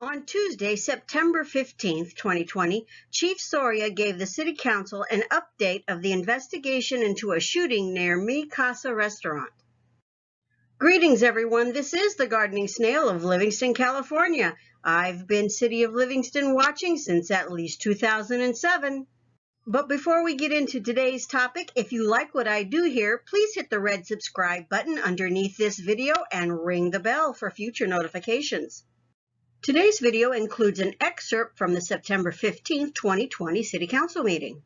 On Tuesday, September 15th, 2020, Chief Soria gave the City Council an update of the investigation into a shooting near Mi Casa restaurant. Greetings, everyone. This is the Gardening Snail of Livingston, California. I've been City of Livingston watching since at least 2007. But before we get into today's topic, if you like what I do here, please hit the red subscribe button underneath this video and ring the bell for future notifications. Today's video includes an excerpt from the September 15, 2020 City Council meeting.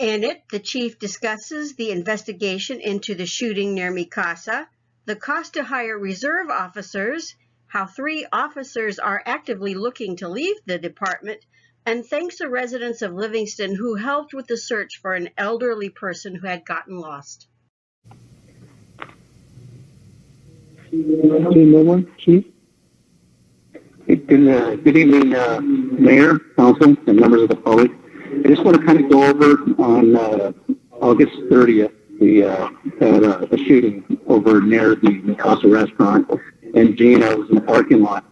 In it, the chief discusses the investigation into the shooting near Mi Casa, the cost to hire reserve officers, how 3 officers are actively looking to leave the department, and thanks the residents of Livingston who helped with the search for an elderly person who had gotten lost. Chief? Good evening, Mayor, Council, and members of the public. I just want to kind of go over on August 30th, the shooting over near the Mi Casa restaurant, and Gina was in the parking lot.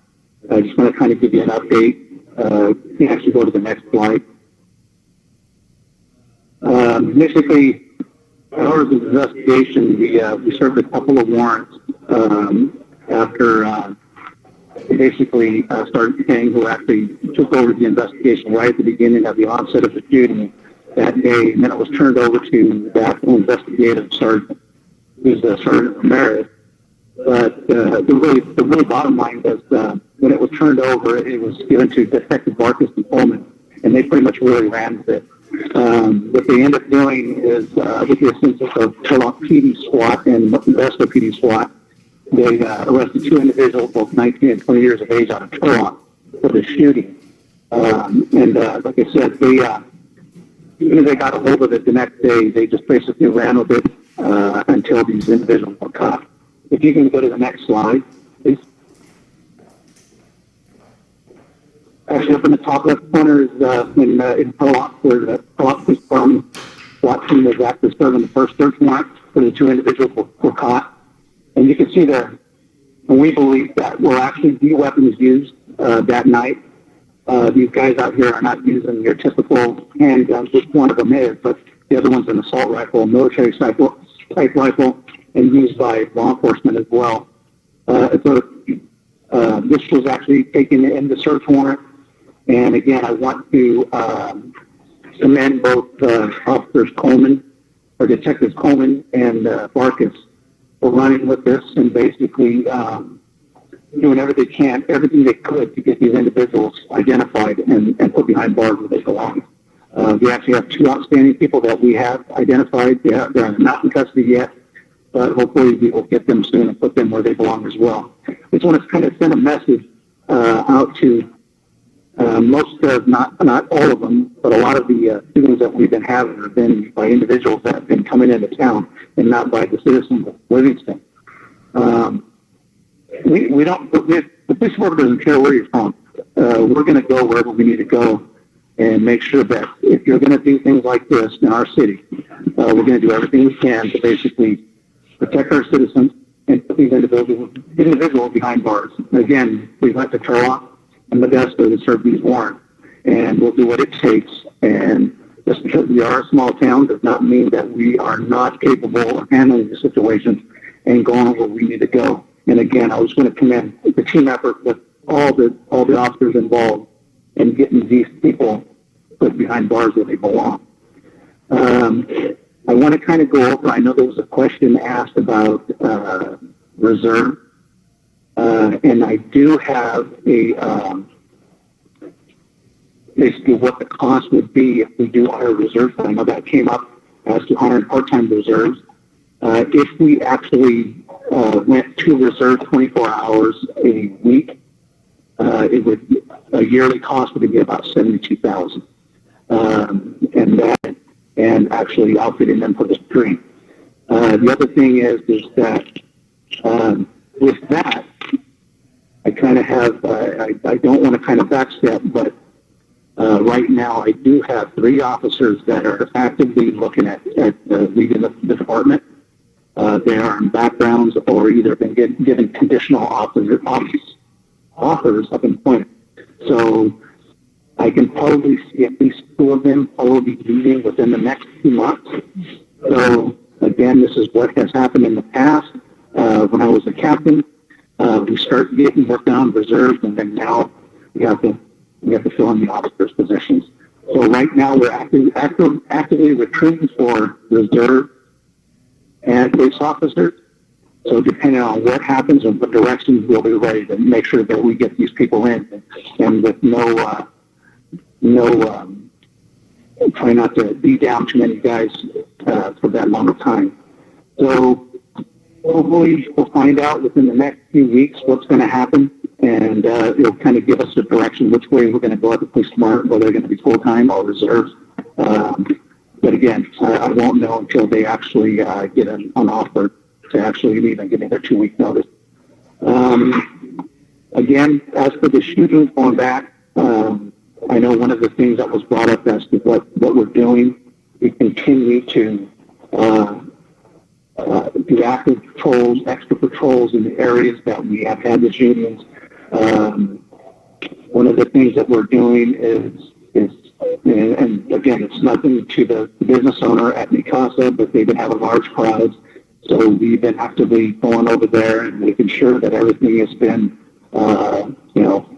I just want to kind of give you an update. You can actually go to the next slide. Basically, hours of investigation, we served a couple of warrants after basically started saying who actually took over the investigation right at the beginning of the onset of the shooting that day, and then it was turned over to the actual investigative sergeant, who's Sergeant Ramirez. But the really bottom line was when it was turned over, it was given to Detective Marcus and Coleman, and they pretty much really ran with it. What they ended up doing is, with the assistance of Turlock PD SWAT and Modesto PD SWAT, they arrested 2 individuals, both 19 and 20 years of age, out of Turlock for the shooting. Like I said, even as they got a hold of it the next day, they just basically ran with it until these individuals were caught. If you can go to the next slide, please. Actually, up in the top left corner is in Turlock, where the Turlock Police Department SWAT team was actually serving the first search warrant where the 2 individuals were caught. And you can see there, and we believe that will actually be weapons used that night. These guys out here are not using your typical handguns, which one of them is, but the other one's an assault rifle, a military type rifle, and used by law enforcement as well. This was actually taken in the search warrant. And again, I want to commend both Officers Coleman, or Detectives Coleman and Marcus, for running with this and basically doing everything they could to get these individuals identified and put behind bars where they belong. We actually have 2 outstanding people that we have identified. They're not in custody yet, but hopefully we will get them soon and put them where they belong as well. We just want to kind of send a message out to most of, not all of them, but a lot of the shootings that we've been having have been by individuals that have been coming into town and not by the citizens of Livingston. The police department doesn't care where you're from. We're going to go wherever we need to go and make sure that if you're going to do things like this in our city, we're going to do everything we can to basically protect our citizens and put these individuals behind bars. Again, we went to Turlock and Modesto to serve these warrants, and we'll do what it takes. And just because we are a small town does not mean that we are not capable of handling the situations and going where we need to go. And again, I was going to commend the team effort with all the officers involved in getting these people put behind bars where they belong. I want to kind of go over, I know there was a question asked about reserve, and I do have basically what the cost would be if we do hire reserves. I know that came up as to hiring part-time reserves. If we actually went to reserve 24 hours a week, it would, a yearly cost would be about $72,000, and actually outfitting them for the stream. The other thing is that with that, I kind of have, I don't want to kind of backstep, but right now I do have 3 officers that are actively looking at leading the department. They are in backgrounds or either been given conditional offers up in point. So I can probably see at least 2 of them probably leaving within the next 2 months. So again, this is what has happened in the past. When I was a captain, we start getting work down reserves, and then now we have to fill in the officers' positions. So right now we're actively recruiting for reserve and police officers. So depending on what happens and what directions, we'll be ready to make sure that we get these people in, and with try not to be down too many guys for that long of time. So hopefully we'll find out within the next few weeks what's going to happen, and it'll kind of give us a direction which way we're going to go at the police department, whether they're going to be full-time or reserves. But again, I won't know until they actually get an offer to actually even give me their 2-week notice. Again, as for the shootings going back, I know one of the things that was brought up as to what we're doing, we continue to do active patrols, extra patrols in the areas that we have had the shootings. One of the things that we're doing is and again, it's nothing to the business owner at Mikasa, but they've been having large crowds. So we've been actively going over there and making sure that everything has been,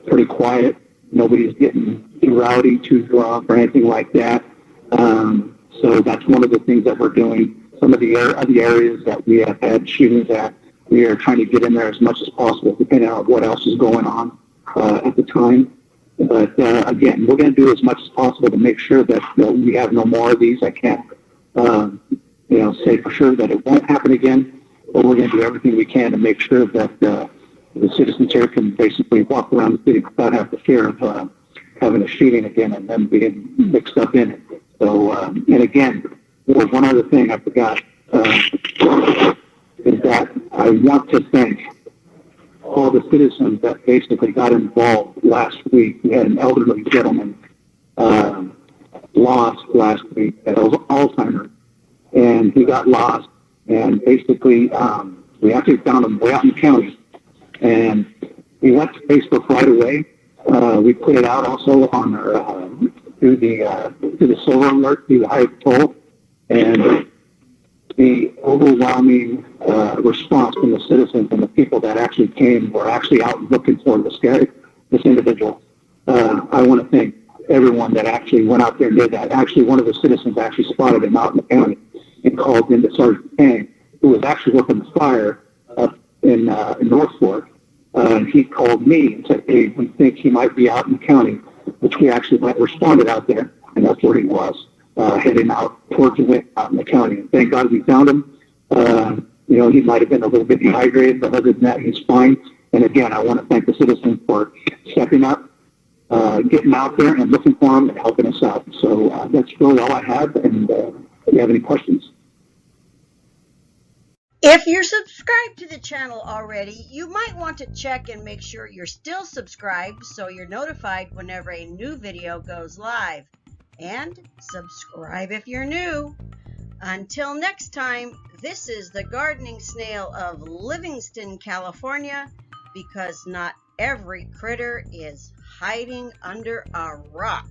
pretty quiet. Nobody's getting too rowdy, too drunk, or anything like that. So that's one of the things that we're doing. Some of the areas that we have had shootings at, we are trying to get in there as much as possible, depending on what else is going on at the time. But again, we're going to do as much as possible to make sure that we have no more of these. I can't, say for sure that it won't happen again, but we're going to do everything we can to make sure that the citizens here can basically walk around the city without having the fear of having a shooting again and them being mixed up in it. So, and again, there's one other thing I forgot, is that I want to thank all the citizens that basically got involved last week. We had an elderly gentleman lost last week that was Alzheimer's, and he got lost. And basically, we actually found him way out in the county, and we went to Facebook right away. We put it out also on our through the Silver Alert, through the Highway Patrol, and the overwhelming response from the citizens and the people that actually came were actually out looking for this individual. I want to thank everyone that actually went out there and did that. Actually, one of the citizens actually spotted him out in the county and called into Sergeant Kane, who was actually working the fire up in North Fork. And he called me and said, hey, we think he might be out in the county, which we actually responded out there, and that's where he was, heading out towards the wind out in the county. And thank God we found him. He might have been a little bit dehydrated, but other than that, he's fine. And again, I want to thank the citizens for stepping up, getting out there and looking for him and helping us out. So that's really all I have. And if you have any questions. If you're subscribed to the channel already, you might want to check and make sure you're still subscribed so you're notified whenever a new video goes live. And subscribe if you're new. Until next time, this is the Gardening Snail of Livingston, California, because not every critter is hiding under a rock.